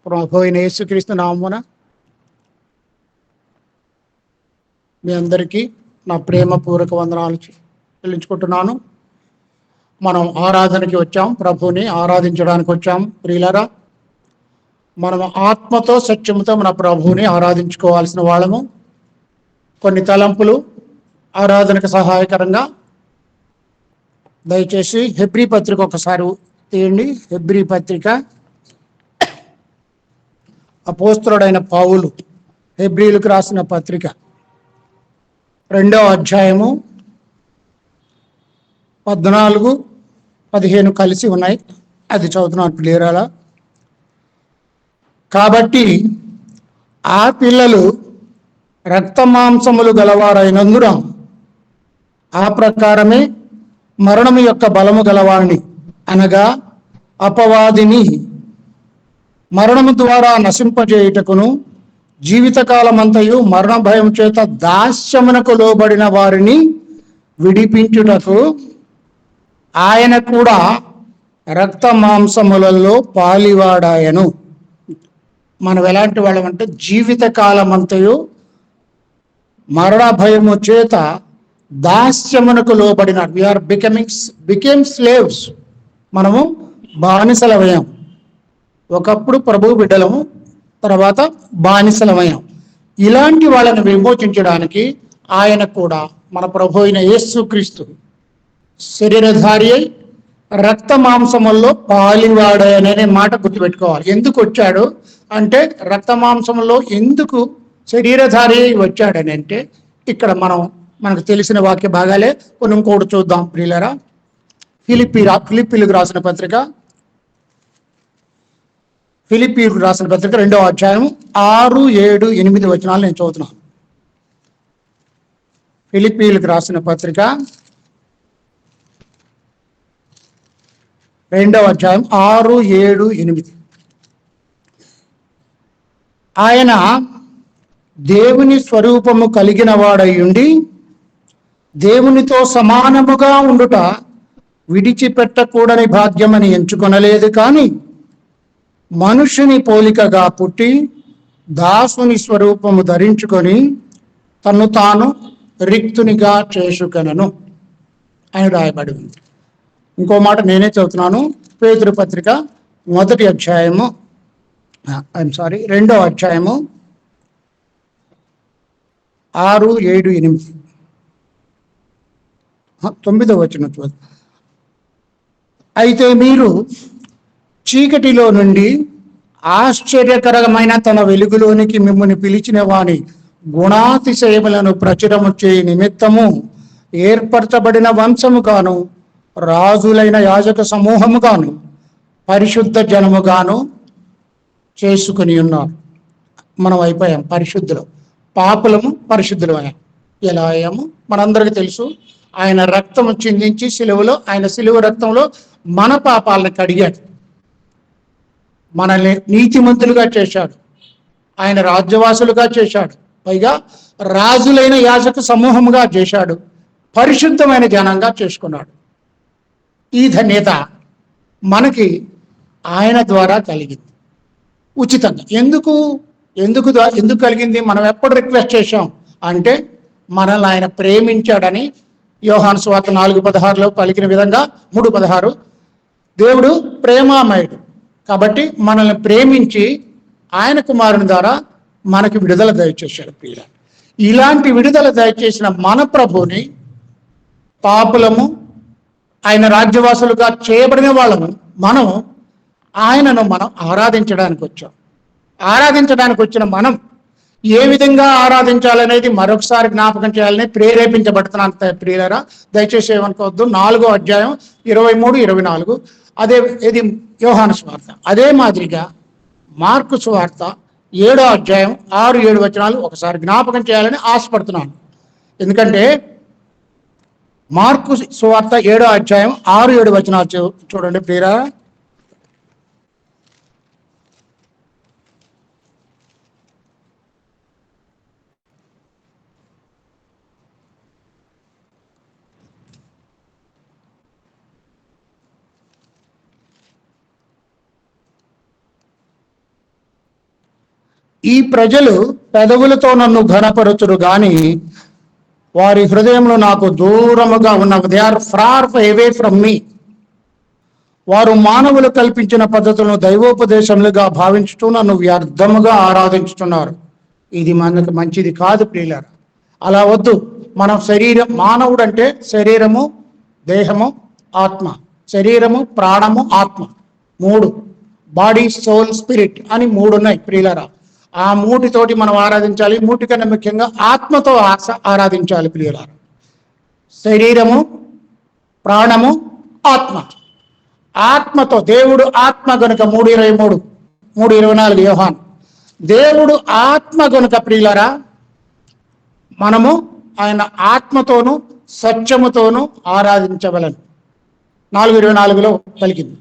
ప్రభు అయిన యేసుక్రీస్తు నామమున మీ అందరికీ నా ప్రేమపూర్వక వందనాలు చెల్లించుకుంటున్నాను. మనం ఆరాధనకి వచ్చాం, ప్రభుని ఆరాధించడానికి వచ్చాం. ప్రియులరా, మనం ఆత్మతో సత్యముతో మన ప్రభువుని ఆరాధించుకోవాల్సిన వాళ్ళము. కొన్ని తలంపులు ఆరాధనకు సహాయకరంగా దయచేసి హెబ్రీ పత్రిక ఒకసారి తీయండి. హెబ్రీ పత్రిక అపోస్తలుడైన పౌలు హెబ్రీలకు రాసిన పత్రిక 2వ అధ్యాయము 14-15 కలిసి ఉన్నాయి. అది చదువుతున్నాను క్లియర్గా. కాబట్టి ఆ పిల్లలు రక్త మాంసములు గలవారైనందున ఆ ప్రకారమే మరణము యొక్క బలము గలవారిని, అనగా అపవాదిని మరణము ద్వారా నశింపజేయుటకును, జీవితకాలమంతయు మరణ భయం చేత దాస్యమునకు లోబడిన వారిని విడిపించుటకు ఆయన కూడా రక్త మాంసములలో పాలివాడాయను. మనం ఎలాంటి వాళ్ళమంటే జీవితకాలమంతయు మరణ భయము చేత దాస్యమునకు లోబడిన, వీఆర్ బికేమ్ స్లేవ్స్. మనము బానిసలమయ్యాం. ఒకప్పుడు ప్రభువు బిడ్డలము, తర్వాత బానిసలమయ్యాం. ఇలాంటి వాళ్ళని విమోచించడానికి ఆయన కూడా, మన ప్రభు అయిన యేసుక్రీస్తు శరీరధారి అయి రక్త మాంసముల్లో పాలివాడనే మాట గుర్తుపెట్టుకోవాలి. ఎందుకు వచ్చాడు అంటే, రక్త మాంసంలో ఎందుకు శరీరధారి అయి వచ్చాడని అంటే, ఇక్కడ మనకు తెలిసిన వాక్య భాగాలే కొన్ని ఇంకోటి చూద్దాం ప్రియులరా. ఫిలిప్పీలకు రాసిన పత్రిక 2వ అధ్యాయం 6, 7, 8 వచనాలు నేను చదువుతున్నాను. ఫిలిప్పీలకు రాసిన పత్రిక 2వ అధ్యాయం 6, 7, 8. ఆయన దేవుని స్వరూపము కలిగిన వాడై ఉండి దేవునితో సమానముగా ఉండుట విడిచిపెట్టకూడని భాగ్యమని ఎంచుకొనలేదు, కానీ మనుషుని పోలికగా పుట్టి దాసుని స్వరూపము ధరించుకొని తన్ను తాను రిక్తునిగా చేసుకొనెను అని రాయబడి ఉంది. ఇంకో మాట నేనే చదువుతున్నాను. పేతురు పత్రిక 2వ అధ్యాయము 6, 7, 8, 9వ వచనం చూద్దాం. అయితే మీరు చీకటిలో నుండి ఆశ్చర్యకరమైన తన వెలుగులోనికి మిమ్మల్ని పిలిచిన వాని గుణాతిశయములను ప్రచురము చేయ నిమిత్తము ఏర్పరచబడిన వంశముగాను, రాజులైన యాజక సమూహముగాను, పరిశుద్ధ జనముగాను చేసుకుని ఉన్నారు. మనం అయిపోయాం పరిశుద్ధులు. పాపులము పరిశుద్ధులు అయ్యాం. ఎలా అయ్యాము మనందరికీ తెలుసు. ఆయన రక్తము చిందించి సిలువలో, ఆయన సిలువ రక్తంలో మన పాపాలను కడిగాడు, మనల్ని నీతిమంతులుగా చేశాడు, ఆయన రాజ్యవాసులుగా చేశాడు, పైగా రాజులైన యాజక సమూహముగా చేశాడు, పరిశుద్ధమైన జనంగా చేసుకున్నాడు. ఈ ధన్యత మనకి ఆయన ద్వారా కలిగింది ఉచితంగా. ఎందుకు కలిగింది? మనం ఎప్పుడు రిక్వెస్ట్ చేశాం అంటే, మనల్ని ఆయన ప్రేమించాడని యోహాను సువార్త 4:16 పలికిన విధంగా, 3:16 దేవుడు ప్రేమామయుడు కాబట్టి మనల్ని ప్రేమించి ఆయన కుమారుని ద్వారా మనకి విడుదల దయచేశాడు. ప్రియుల, ఇలాంటి విడుదల దయచేసిన మన ప్రభుని, పాపులము ఆయన రాజ్యవాసులుగా చేయబడిన వాళ్ళము ఆయనను ఆరాధించడానికి వచ్చాం. ఆరాధించడానికి వచ్చిన మనం ఏ విధంగా ఆరాధించాలనేది మరొకసారి జ్ఞాపకం చేయాలని ప్రేరేపించబడుతున్నాను ప్రియులరా. దయచేసి ఏమనుకోవద్దు. 4వ అధ్యాయం 23, 24 ఇది యోహాను సువార్త. అదే మాదిరిగా మార్కు సువార్త 7వ అధ్యాయం 6, 7 వచనాలు ఒకసారి జ్ఞాపకం చేయాలని ఆశపడుతున్నాను. ఎందుకంటే మార్కు సువార్త 7వ అధ్యాయం 6, 7 వచనాలు చూడండి ప్రియులరా. ఈ ప్రజలు పెదవులతో నన్ను ఘనపరచురు గాని వారి హృదయంలో నాకు దూరముగా ఉన్న, they are far away from me. వారు మానవులు కల్పించిన పద్ధతులను దైవోపదేశములుగా భావించుతూ నన్ను వ్యర్థముగా ఆరాధించుతున్నారు. ఇది మనకు మంచిది కాదు ప్రియులారా. అలా వద్దు. మనం మానవుడు అంటే శరీరము, దేహము, ఆత్మ. శరీరము, ప్రాణము, ఆత్మ, మూడు. బాడీ, సోల్, స్పిరిట్ అని మూడు ఉన్నాయి ప్రియులారా. ఆ మూటితోటి మనం ఆరాధించాలి. మూటికన్నా ముఖ్యంగా ఆత్మతో ఆరాధించాలి ప్రియులారా. శరీరము, ప్రాణము, ఆత్మ. ఆత్మతో, దేవుడు ఆత్మ గనుక 3:23, 3:24 యోహాను. దేవుడు ఆత్మ గనుక ప్రియులారా, మనము ఆయన ఆత్మతోనూ సత్యముతోనూ ఆరాధించవలను. 4:24 పలికింది.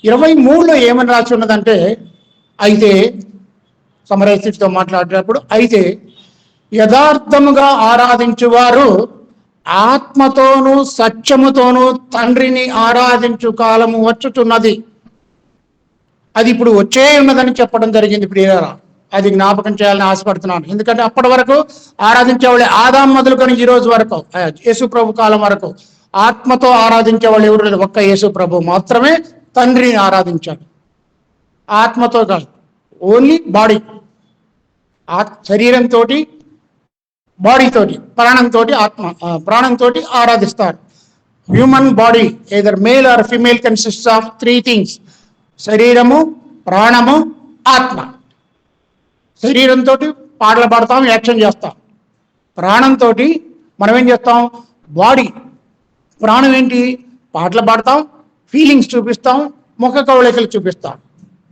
23లో ఏమని రాసి ఉన్నదంటే, అయితే సమరస్థితితో మాట్లాడేటప్పుడు, అయితే యథార్థముగా ఆరాధించువారు ఆత్మతోనూ సత్యముతోనూ తండ్రిని ఆరాధించు కాలము వచ్చుతున్నది. అది ఇప్పుడు వచ్చే ఉన్నదని చెప్పడం జరిగింది ప్రియులారా. అది జ్ఞాపకం చేయాలని ఆశపడుతున్నాను. ఎందుకంటే అప్పటి వరకు ఆరాధించేవాళ్ళు ఆదాం మొదలుకొని ఈ రోజు వరకు, యేసు ప్రభు కాలం వరకు ఆత్మతో ఆరాధించేవాళ్ళు ఎవరు లేదు. ఒక్క యేసు ప్రభు మాత్రమే తండ్రిని ఆరాధించాడు. ఆత్మతో కాదు, ఓన్లీ బాడీ. శరీరంతో, బాడీతోటి, ప్రాణంతో ఆరాధిస్తారు. Human body either male or female consists of 3 things: శరీరము, ప్రాణము, ఆత్మ. శరీరంతో పాటలు పాడతాం, యాక్షన్ చేస్తాం. ప్రాణంతో మనం ఏం చేస్తాం? బాడీ. ప్రాణం ఏంటి? పాటలు పాడతాం, ఫీలింగ్స్ చూపిస్తాం, ముఖ కవళికలు చూపిస్తాం.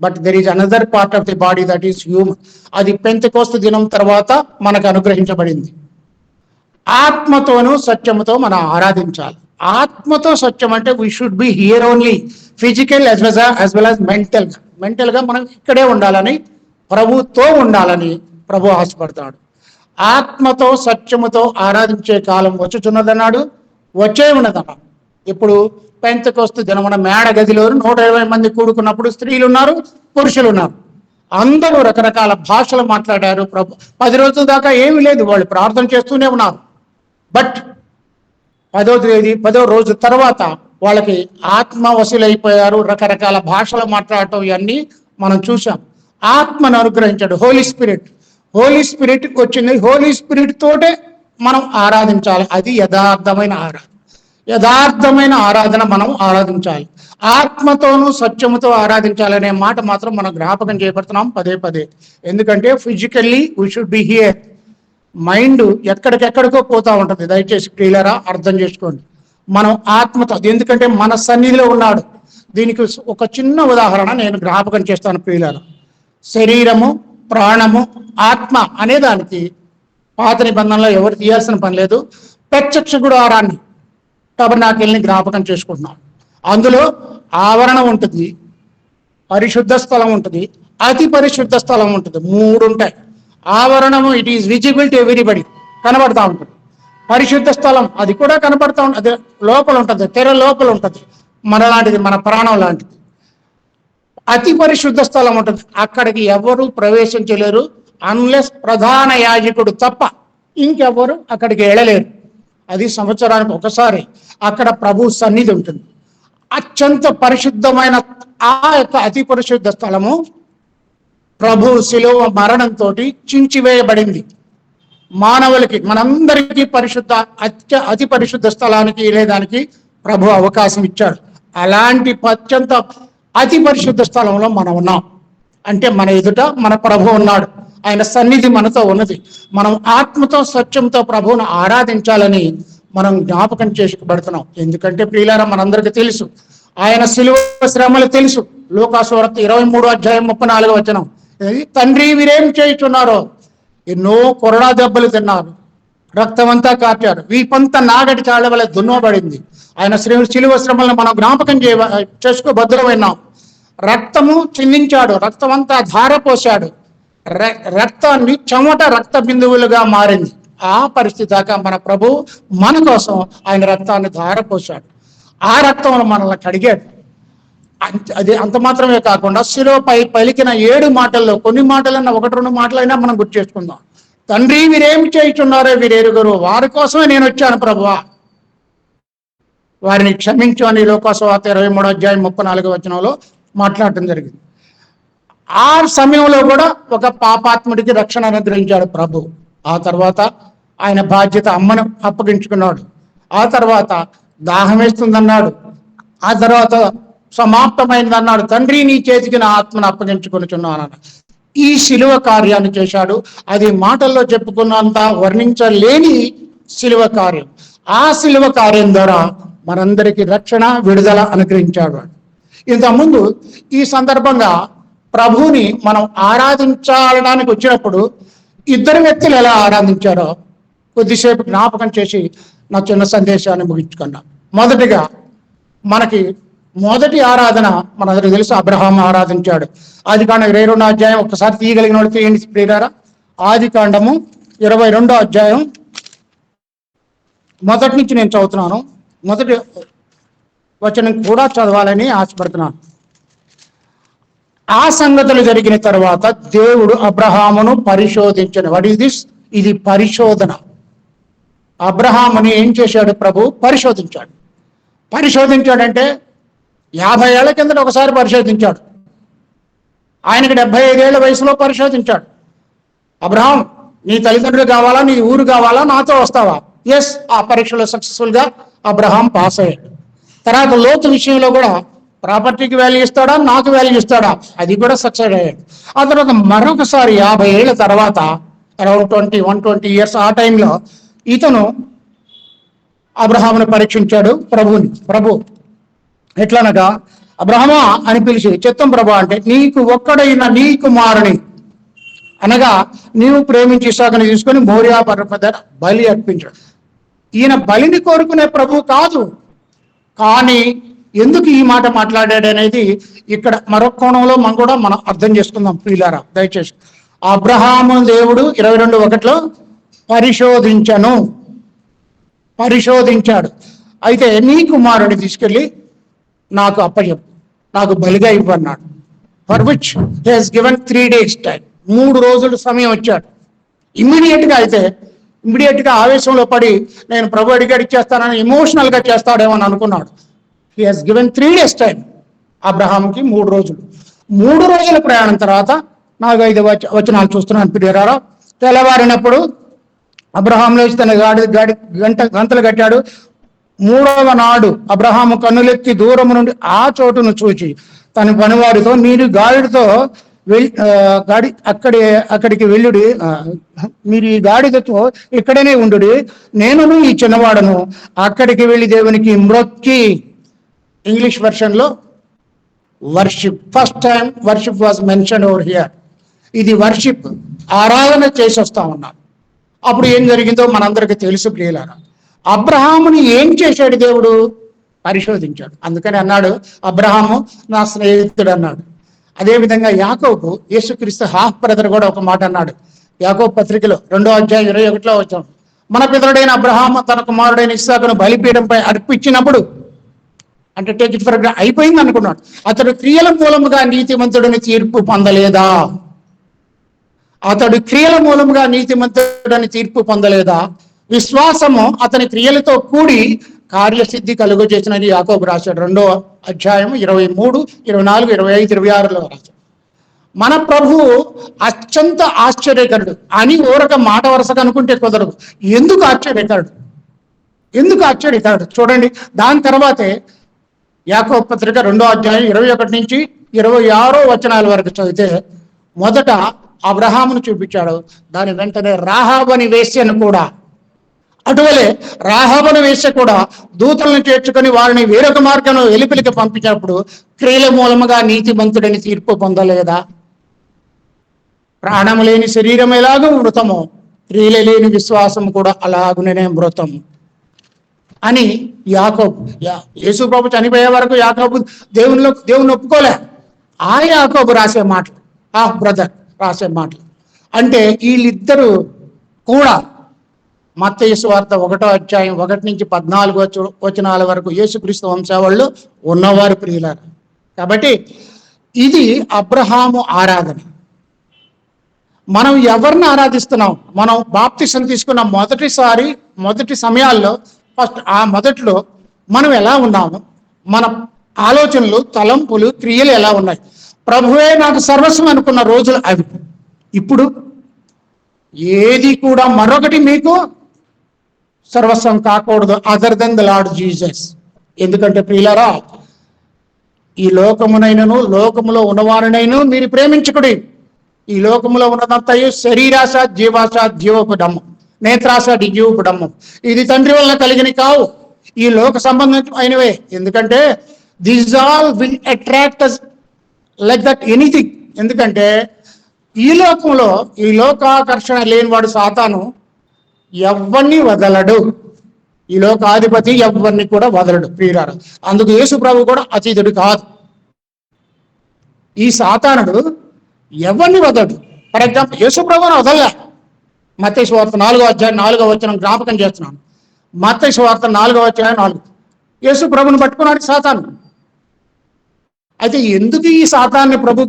But there is another part of the body, that is human. అది పెంతెకోస్తు దినం తర్వాత మనకు అనుగ్రహించబడింది. ఆత్మతోనూ సత్యముతో మనం ఆరాధించాలి. ఆత్మతో సత్యం అంటే we should be here only, physical as well as మెంటల్గా మనం ఇక్కడే ఉండాలని, ప్రభుతో ఉండాలని ప్రభు ఆశపడతాడు. ఆత్మతో సత్యముతో ఆరాధించే కాలం వచ్చుచున్నదన్నాడు, వచ్చే ఉన్నదన్నాడు. ఇప్పుడు పెంతెకోస్తు దినమున మేడ గదిలో 120 మంది కూడుకున్నప్పుడు స్త్రీలు ఉన్నారు, పురుషులు ఉన్నారు. అందరూ రకరకాల భాషలు మాట్లాడారు. 10 రోజుల దాకా ఏమీ లేదు, వాళ్ళు ప్రార్థన చేస్తూనే ఉన్నారు. బట్ 10వ రోజు తర్వాత వాళ్ళకి ఆత్మ వసూలైపోయారు. రకరకాల భాషలు మాట్లాడటం ఇవన్నీ మనం చూసాం. ఆత్మను అనుగ్రహించాడు హోలీ స్పిరిట్ వచ్చింది. హోలీ స్పిరిట్ తోటే మనం ఆరాధించాలి. అది యథార్థమైన ఆరాధన మనం ఆరాధించాలి. ఆత్మతోనూ సత్యముతో ఆరాధించాలనే మాట మాత్రం మనం జ్ఞాపకం చేయబడుతున్నాం పదే. ఎందుకంటే physically we should be here. Mind ఎక్కడికెక్కడికో పోతా ఉంటుంది. దయచేసి ప్రియులారా అర్థం చేసుకోండి. మనం ఆత్మతో, ఎందుకంటే మన సన్నిధిలో ఉన్నాడు. దీనికి ఒక చిన్న ఉదాహరణ నేను జ్ఞాపకం చేస్తాను ప్రియులారా. శరీరము, ప్రాణము, ఆత్మ అనే దానికి పాత నిబంధనలో ఎవరు తీయాల్సిన పని లేదు. ప్రత్యక్ష గుడారాన్ని, టబర్నాకిల్ని జ్ఞాపకం చేసుకుంటున్నాం. అందులో ఆవరణం ఉంటుంది, పరిశుద్ధ స్థలం ఉంటుంది, అతి పరిశుద్ధ స్థలం ఉంటుంది. 3 ఉంటాయి. ఆవరణము, it is visible to everybody, కనబడతా ఉంటుంది. పరిశుద్ధ స్థలం, అది కూడా కనబడతా ఉంటుంది, అది లోపల ఉంటుంది, తెర లోపల ఉంటుంది, మనలాంటిది, మన ప్రాణం లాంటిది. అతి పరిశుద్ధ స్థలం ఉంటుంది, అక్కడికి ఎవరు ప్రవేశించలేరు అన్లెస్ ప్రధాన యాజకుడు తప్ప ఇంకెవరు అక్కడికి వెళ్ళలేరు. అది సంవత్సరానికి ఒకసారి అక్కడ ప్రభు సన్నిధి ఉంటుంది. అత్యంత పరిశుద్ధమైన ఆ యొక్క అతి పరిశుద్ధ స్థలము ప్రభు శిలువ మరణంతో చించివేయబడింది. మానవులకి, మనందరికీ అతి పరిశుద్ధ స్థలానికి వెళ్ళేదానికి ప్రభు అవకాశం ఇచ్చాడు. అలాంటి అతి పరిశుద్ధ స్థలంలో మనం ఉన్నాం. అంటే మన ఎదుట మన ప్రభు ఉన్నాడు, ఆయన సన్నిధి మనతో ఉన్నది. మనం ఆత్మతో సత్యంతో ప్రభువును ఆరాధించాలని మనం జ్ఞాపకం చేసుకోబడుతున్నాం. ఎందుకంటే ప్రియులారా, మనందరికీ తెలుసు ఆయన శిలువ శ్రమలు తెలుసు. లూకాసువార్త 23:34 తండ్రి వీరేం చేయుచున్నారో, ఎన్నో కొరడా దెబ్బలు తిన్నారు, రక్తం అంతా కార్చారు, వీపంతా నాగటి చాళ్ళ వల్ల దున్నబడింది. ఆయన శిలువ శ్రమలను మనం జ్ఞాపకం చేసుకో భద్రమైనాం. రక్తము చిందించాడు, రక్తం అంతా ధారపోశాడు, రక్తాన్ని చెమట రక్త బిందువులుగా మారింది. ఆ పరిస్థితి దాకా మన ప్రభు మన కోసం ఆయన రక్తాన్ని ధారపోశాడు. ఆ రక్తం మనల్ని కడిగాడు. అది అంత మాత్రమే కాకుండా శిలువపై పలికిన 7 మాటల్లో కొన్ని మాటలన్నా 1-2 మాటలైనా మనం గుర్తు చేసుకుందాం. తండ్రి, వీరేమి చేయుచున్నారో వీరెరుగరు, వారి కోసమే నేను వచ్చాను ప్రభువా, వారిని క్షమించు అని లోకాసువార్త 23:34 మాట్లాడటం జరిగింది. ఆ సమయంలో కూడా ఒక పాపాత్ముడికి రక్షణ అనుగ్రహించాడు ప్రభు. ఆ తర్వాత ఆయన బాధ్యత అమ్మను అప్పగించుకున్నాడు. ఆ తర్వాత దాహం వేస్తుందన్నాడు. ఆ తర్వాత సమాప్తమైందన్నాడు. తండ్రి, నీ చేతికి నా ఆత్మను అప్పగించుకొనుచున్నాను. ఈ శిలువ కార్యాన్ని చేశాడు. అది మాటల్లో చెప్పుకున్నంత వర్ణించలేని శిలువ కార్యం. ఆ శిలువ కార్యం ద్వారా మనందరికీ రక్షణ, విడుదల అనుగ్రహించాడు. ఇంతకుముందు ఈ సందర్భంగా ప్రభువుని మనం ఆరాధించడానికి వచ్చినప్పుడు 2 వ్యక్తులు ఎలా ఆరాధించారో కొద్దిసేపు జ్ఞాపకం చేసి నా చిన్న సందేశాన్ని ముగించుకున్నాం. మొదటిగా మనకి మొదటి ఆరాధన మనందరికీ తెలుసు, అబ్రహాము ఆరాధించాడు. ఆదికాండం 22వ అధ్యాయం ఒక్కసారి తీయగలిగిన వాళ్ళు తీయండి ప్రియులారా. ఆదికాండము 22వ అధ్యాయం మొదటి నుంచి నేను చదువుతున్నాను. మొదటి వచనం కూడా చదవాలని ఆశపడుతున్నాను. ఆ సంగతులు జరిగిన తర్వాత దేవుడు అబ్రహామును పరిశోధించను. What is this? ఇది పరిశోధన. అబ్రహాముని ఏం చేశాడు ప్రభు? పరిశోధించాడు. పరిశోధించాడంటే 50 ఏళ్ల కిందట ఒకసారి పరిశోధించాడు. ఆయనకి 75 ఏళ్ల వయసులో పరిశోధించాడు. అబ్రహాం, నీ తల్లిదండ్రులు కావాలా, నీ ఊరు కావాలా, నాతో వస్తావా? ఎస్. ఆ పరీక్షలో సక్సెస్ఫుల్గా అబ్రహాం పాస్ అయ్యాడు. తర్వాత లోతు విషయంలో కూడా ప్రాపర్టీకి వాల్యూ ఇస్తాడా, నాకు వాల్యూ ఇస్తాడా, అది కూడా సక్సెస్ అయ్యాడు. ఆ తర్వాత మరొకసారి 50 ఏళ్ల తర్వాత అరౌండ్ 120 ఇయర్స్ ఆ టైంలో ఇతను అబ్రహామును పరీక్షించాడు ప్రభువుని. ప్రభు ఎట్లనగా, అబ్రహమా అని పిలిచి, చిత్తం ప్రభు అంటే, నీకు ఒక్కడైన నీ కుమారుని అనగా నీవు ప్రేమించి ఇస్సాకుని తీసుకొని మోరియా పర్వతం దగ్గర బలి అర్పించాడు. ఈయన బలిని కోరుకునే ప్రభు కాదు. కానీ ఎందుకు ఈ మాట మాట్లాడాడు అనేది ఇక్కడ మరొక కోణంలో మనం అర్థం చేసుకుందాం ప్రియులారా. దయచేసి అబ్రహాము దేవుడు 22:1 పరిశోధించాడు. అయితే నీ కుమారుని తీసుకెళ్ళి నాకు అప్పచెప్పు, నాకు బలిగా ఇవ్వన్నాడు. For which he has given 3 days time. 3 రోజులు సమయం వచ్చాడు. ఇమ్మీడియట్గా ఆవేశంలో పడి నేను ప్రభు అడిగాడు ఇచ్చేస్తానని ఎమోషనల్గా చేస్తాడేమో అని అనుకున్నాడు. He has given 3 days time. అబ్రహాంకి 3 రోజులు. 3 రోజుల ప్రయాణం తర్వాత 4-5 వచనాలు చూస్తున్నాను ప్రియులారా. తెల్లవారినప్పుడు అబ్రహాం లేచి తన గంటలు కట్టాడు. 3వ నాడు అబ్రహాము కన్నులెత్తి దూరం నుండి ఆ చోటును చూచి తన పనివారితో, మీరు గాడితో అక్కడికి వెళ్ళుడి, మీరు ఈ గాడిదతో ఇక్కడనే ఉండుడి, నేనును ఈ చిన్నవాడను అక్కడికి వెళ్ళి దేవునికి మ్రొక్కి. ఇంగ్లీష్ వెర్షన్లో worship. First time worship was mention over here. ఇది వర్షిప్, ఆరాధన చేసి వస్తా ఉన్నాం. అప్పుడు ఏం జరిగిందో మనందరికీ తెలుసు ప్రియులారా. అబ్రహాముని ఏం చేశాడు దేవుడు? పరిశోధించాడు. అందుకని అన్నాడు, అబ్రహాము నా స్నేహితుడు అన్నాడు. అదేవిధంగా యాకోబు, యేసుక్రీస్తు హాఫ్ బ్రదర్, కూడా ఒక మాట అన్నాడు. యాకోబు పత్రికలో 2వ అధ్యాయం 21 వచ్చాం. మన పితరుడైన అబ్రహాము తన కుమారుడైన ఇస్సాకును బలిపీఠంపై అర్పించినప్పుడు, అంటే టేక్ ఇట్ ఫర్ అయిపోయింది అనుకున్నాడు. అతడు క్రియల మూలముగా నీతిమంతుడిని తీర్పు పొందలేదా? విశ్వాసము అతని క్రియలతో కూడి కార్యసిద్ధి కలుగు చేసినది యాకోబు రాశాడు. 2వ అధ్యాయం 23, 24, 25, 26 రాశాడు. మన ప్రభువు అత్యంత ఆశ్చర్యకరుడు అని ఊరక మాట వరుసగా అనుకుంటే కుదరదు. ఎందుకు ఆశ్చర్యకరుడు చూడండి. దాని తర్వాతే యాకోబు పత్రిక 2వ అధ్యాయం 21 నుంచి 26 వచనాల వరకు చదివితే మొదట అబ్రహామును చూపించాడు. దాని వెంటనే రాహాబని వేశ్యను కూడా, అటువలే రాహాబను వేశ్య కూడా దూతలను చేర్చుకొని వారిని వేరొక మార్గంలో వెలిపిలికి పంపించినప్పుడు క్రియల మూలముగా నీతిమంతుడని తీర్పు పొందలేదా? ప్రాణము లేని శరీరం ఎలాగో మృతము, క్రియలు లేని విశ్వాసం కూడా అలాగునే మృతము అని యాకోబు, యేసు ప్రభు చనిపోయే వరకు యాకోబు దేవుని ఒప్పుకోలే. ఆ యాకోబు రాసే మాటలు, హాఫ్ బ్రదర్ రాసే మాటలు. అంటే వీళ్ళిద్దరూ కూడా మత్తయి సువార్త 1వ అధ్యాయం 1 నుంచి 14 వచనాల వరకు యేసుక్రీస్తు వంశావళిలో ఉన్నవారు ప్రియులారు. కాబట్టి ఇది అబ్రహాము ఆరాధన. మనం ఎవరిని ఆరాధిస్తున్నాం? మనం బాప్తిసం తీసుకున్న మొదటి సమయాల్లో మొదట్లో మనం ఎలా ఉన్నాము, మన ఆలోచనలు, తలంపులు, క్రియలు ఎలా ఉన్నాయి? ప్రభువే నాకు సర్వస్వం అనుకున్న రోజులు అవి. ఇప్పుడు ఏది కూడా మరొకటి మీకు సర్వస్వం కాకూడదు other than the lord Jesus. ఎందుకంటే ప్రియులారా, ఈ లోకమునైనను లోకములో ఉన్నవారినైనా మీరు ప్రేమించుకుడి. ఈ లోకములో ఉన్నదంతయు శరీరాశ, జీవాశ, జీవపు డమ్మం, నేత్రాశ, జీవపు డమ్మం. ఇది తండ్రి వలన కలిగిన కావు, ఈ లోక సంబంధమైనవే. ఎందుకంటే this all will attract us like that anything. ఎందుకంటే ఈ లోకంలో ఈ లోకాకర్షణ లేనివాడు సాతాను ఎవ్వరిని వదలడు. ఈ లోకాధిపతి ఎవరిని కూడా వదలడు ప్రియులారా. అందుకు యేసు ప్రభు కూడా అతీతుడు కాదు. ఈ సాతానుడు ఎవరిని వదలడు. ఫర్ ఎగ్జాంపుల్ యేసు ప్రభుని వదలలే. మత్తయి సువార్త 4:4 జ్ఞాపకం చేస్తున్నాను. మత్తయి సువార్త 4:4 యేసు ప్రభుని పట్టుకున్నాడు సాతాను. అయితే ఎందుకు ఈ సాతాన్ని ప్రభు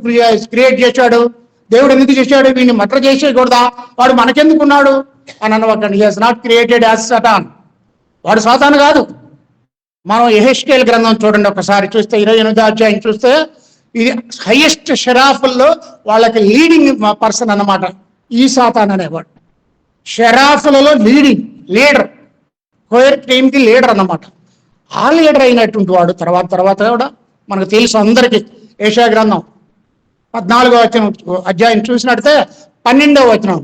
క్రియేట్ చేశాడు? దేవుడు ఎందుకు చేశాడు? వీడిని మటర్ చేసేయకూడదా? వాడు మనకెందుకున్నాడు అని అన్నవాడు. He has not created as Satan. వాడు సాతాను కాదు. మనం యెహెజ్కేలు గ్రంథం చూడండి ఒకసారి, చూస్తే 28వ అధ్యాయం చూస్తే ఇది హైయెస్ట్ షెరాఫుల్లో వాళ్ళకి లీడింగ్ పర్సన్ అన్నమాట ఈ సాతాన్ అనేవాడు. షెరాఫులలో లీడర్, కోయర్ టీమ్కి లీడర్ అన్నమాట. ఆ లీడర్ అయినటువంటి వాడు తర్వాత కూడా మనకు తెలుసు అందరికీ. యెషయా గ్రంథం 14వ అధ్యాయం చూసినట్టే 12వ వచనం,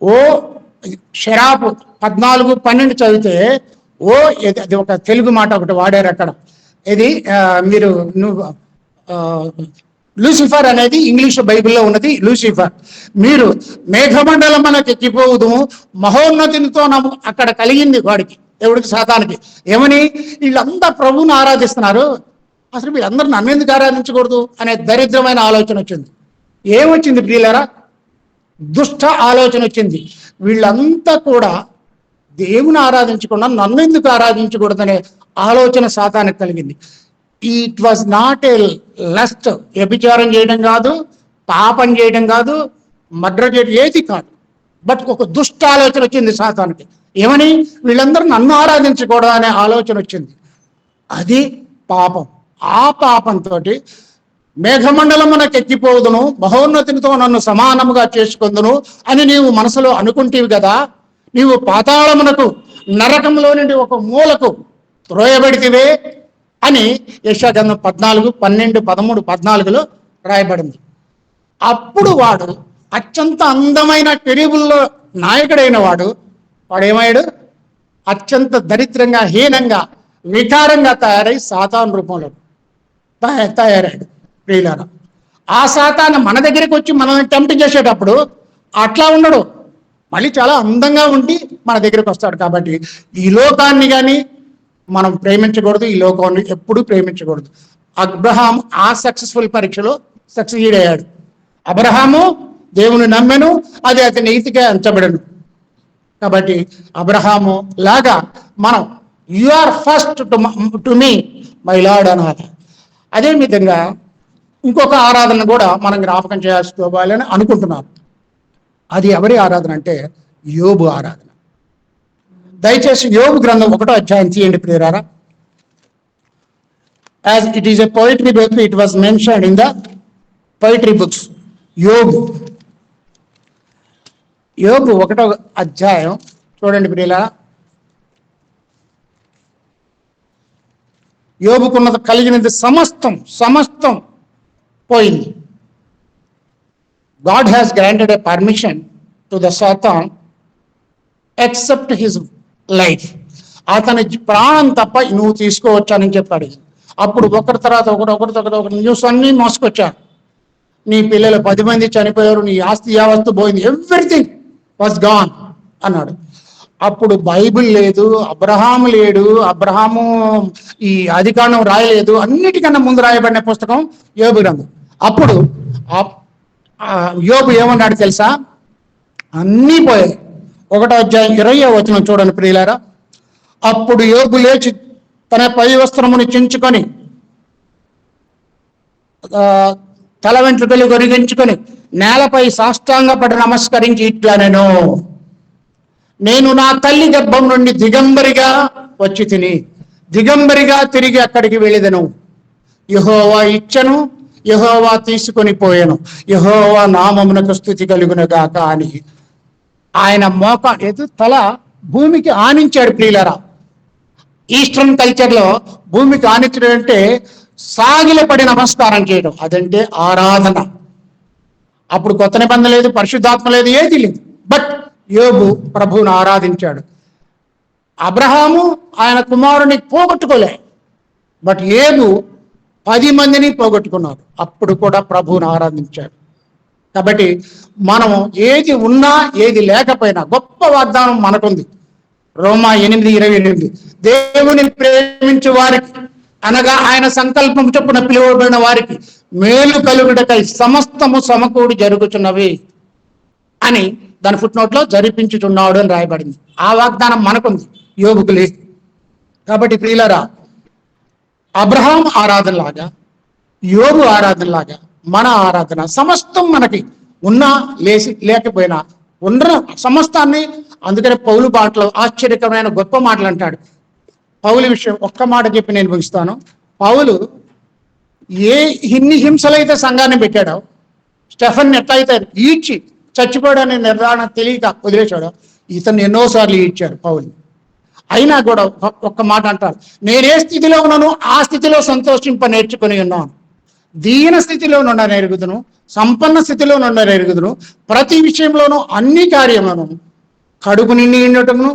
ఓ షెరాఫు 14:12 చదివితే అది ఒక తెలుగు మాట ఒకటి వాడారు అక్కడ. ఇది మీరు లూసిఫర్ అనేది ఇంగ్లీష్ బైబిల్లో ఉన్నది. లూసిఫర్, మీరు మేఘమండలం మనకు ఎక్కిపోవుదుము, మహోన్నతితో అక్కడ కలిగింది వాడికి, దేవుడికి, సాతానికి. ఏమని? వీళ్ళంతా ప్రభువుని ఆరాధిస్తున్నారు, అసలు వీళ్ళందరూ నన్ను ఎందుకు ఆరాధించకూడదు అనే దరిద్రమైన ఆలోచన వచ్చింది. ఏమొచ్చింది ప్రియులారా? దుష్ట ఆలోచన వచ్చింది. వీళ్ళంతా కూడా దేవుని ఆరాధించకుండా నన్ను ఎందుకు ఆరాధించకూడదనే ఆలోచన సాతానికి కలిగింది. It was not a lust, వ్యభిచారం చేయడం కాదు, పాపం చేయడం కాదు, మర్డర్ చేయడం ఏది కాదు, బట్ ఒక దుష్ట ఆలోచన వచ్చింది సాతానికి. ఏమని? వీళ్ళందరూ నన్ను ఆరాధించకూడదు అనే ఆలోచన వచ్చింది. అది పాపం. ఆ పాపంతో మేఘమండలమునకు ఎక్కిపోదును, మహోన్నతితో నన్ను సమానముగా చేసుకుందును అని నీవు మనసులో అనుకుంటేవి కదా, నీవు పాతాళమునకు, నరకంలో నుండి ఒక మూలకు త్రోయబడితివే అని యెషయా గ్రంథం 14, 12, 13, 14లో రాయబడింది. అప్పుడు వాడు అత్యంత అందమైన కెరూబుల్లో నాయకుడైన వాడు ఏమయ్యాడు? అత్యంత దరిద్రంగా, హీనంగా, వికారంగా తయారై సాతాను రూపంలో తయారాడు ప్రియులారా. ఆ సాతాను మన దగ్గరికి వచ్చి మనల్ని టెంప్ట్ చేసేటప్పుడు అట్లా ఉండడు, మళ్ళీ చాలా అందంగా ఉండి మన దగ్గరికి వస్తాడు. కాబట్టి ఈ లోకాన్ని కానీ మనం ప్రేమించకూడదు, ఈ లోకాన్ని ఎప్పుడూ ప్రేమించకూడదు. అబ్రహాం ఆ సక్సెస్ఫుల్ పరీక్షలో సక్సీడ్ అయ్యాడు. అబ్రహాము దేవుని నమ్మెను, అది అతని నీతిగా ఎంచబడను. కాబట్టి అబ్రహాము లాగా మనం you are first to me my lord అనాలి. అదే విధంగా ఇంకొక ఆరాధన కూడా మనం జ్ఞాపకం చేసుకోవాలని అనుకుంటున్నాం. అది ఎవరి ఆరాధన అంటే యోబు ఆరాధన. దయచేసి యోబు గ్రంథం 1వ అధ్యాయం తీయండి ప్రియులారా. As it is a poetry book, it was mentioned in the poetry books. యోబు 1వ అధ్యాయం చూడండి ప్రియులారా. యోబుకున్నది కలిగినది సమస్తం పోయింది. God has granted a permission to the Satan except his life. అతని ప్రాణం తప్ప నువ్వు తీసుకోవచ్చని చెప్పాడు. అప్పుడు ఒకరి తర్వాత ఒకటి న్యూస్ అన్నీ మోసుకొచ్చారు. నీ పిల్లలు 10 మంది చనిపోయారు, నీ ఆస్తి యావత్తు పోయింది, ఎవ్రీథింగ్ వాజ్ గాన్ అన్నాడు. అప్పుడు బైబిల్ లేదు, అబ్రహాము లేడు, అబ్రహాము ఈ ఆదికాండం రాయలేదు, అన్నిటికన్నా ముందు రాయబడిన పుస్తకం యోబు గ్రంథం. అప్పుడు యోబు ఏమన్నాడు తెలుసా? అన్నీ పోయాయి. 1వ అధ్యాయం 20వ వచనం చూడండి ప్రియులారా. అప్పుడు యోబు లేచి తన పై వస్త్రమును చించుకొని తల వెంట్రుకలు గొరిగించుకొని నేలపై సాష్టాంగపడి నమస్కరించి ఇట్లా నేను నా తల్లి గర్భం నుండి దిగంబరిగా వచ్చి తిని దిగంబరిగా తిరిగి అక్కడికి వెళ్ళిదను. యెహోవా ఇచ్చెను, యెహోవా తీసుకొని పోయెను, యెహోవా నామమునకు స్తుతి కలుగునుగాక అని ఆయన తల భూమికి ఆనించాడు. ప్రియులరా, ఈస్టర్న్ కల్చర్లో భూమికి ఆనించడం అంటే సాగిలపడి నమస్కారం చేయడం, అదంటే ఆరాధన. అప్పుడు కొత్త నిబంధన లేదు, పరిశుద్ధాత్మ లేదు, ఏది లేదు. బట్ యోబు ప్రభువును ఆరాధించాడు. అబ్రహాము ఆయన కుమారుని పోగొట్టుకోలే, బట్ యోబు 10 మందిని పోగొట్టుకున్నాడు, అప్పుడు కూడా ప్రభువును ఆరాధించాడు. కాబట్టి మనం ఏది ఉన్నా ఏది లేకపోయినా గొప్ప వాగ్దానం మనకుంది. రోమా 8:28 దేవుని ప్రేమించు వారికి అనగా ఆయన సంకల్పం చొప్పున పిలువబడిన వారికి మేలు కలుగుటకై సమస్తము సమకూడి జరుగుతున్నవి అని దాని ఫుట్నోట్లో జరిపించుచున్నాడు అని రాయబడింది. ఆ వాగ్దానం మనకుంది, యోబుకు లేదు. కాబట్టి ప్రియులరా, అబ్రహాం ఆరాధనలాగా యోబు ఆరాధనలాగా మన ఆరాధన సమస్తం మనకి ఉన్నా లేకపోయినా ఉన్న సమస్తాన్ని. అందుకనే పౌలు బాటలో ఆశ్చర్యకరమైన గొప్ప మాటలు అంటాడు. పౌలు విషయం ఒక్క మాట చెప్పి నేను ముగిస్తాను. పౌలు ఇన్ని హింసలైతే సంఘాన్ని పెట్టాడో, స్టెఫన్ ఎట్లయితే ఈడ్చి చచ్చిపోయాడనే నిర్ధారణ తెలియక వదిలేశాడో, ఇతను ఎన్నోసార్లు ఈడ్చాడు పౌలు. అయినా కూడా ఒక్క మాట అంటారు, నేనే స్థితిలో ఉన్నాను ఆ స్థితిలో సంతోషింప నేర్చుకుని ఉన్నాను. దీన స్థితిలో నుండి ఎరుగుదును, సంపన్న స్థితిలో నుండి ఎరుగుదును, ప్రతి విషయంలోనూ అన్ని కార్యములను కడుపు నిండి ఉండటము,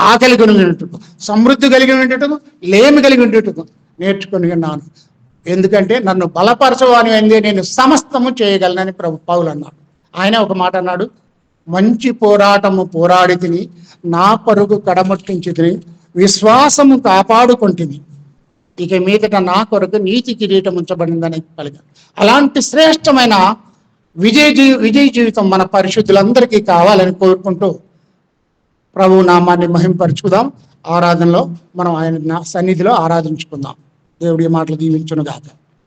ఆకలి కొని ఉండటము, సమృద్ధి కలిగి ఉండటము, లేమి కలిగి ఉండటము నేర్చుకుని ఉన్నాను. ఎందుకంటే నన్ను బలపరచవాని అందే నేను సమస్తము చేయగలనని పౌలు అన్నాడు. ఆయన ఒక మాట అన్నాడు, మంచి పోరాటము పోరాడి తిని నా పరుగు కడమట్టించి తిని విశ్వాసము కాపాడుకుంటుంది, ఇక మీదట నా కొరకు నీతి కిరీటం ఉంచబడిందని పలికాడు. అలాంటి శ్రేష్టమైన విజయ జీవితం మన పరిశుద్ధులందరికీ కావాలని కోరుకుంటూ ప్రభు నామాన్ని మహింపరుచుకుందాం. ఆరాధనలో మనం ఆయన సన్నిధిలో ఆరాధించుకుందాం. దేవుడి మాటలు దీవించునుగాక.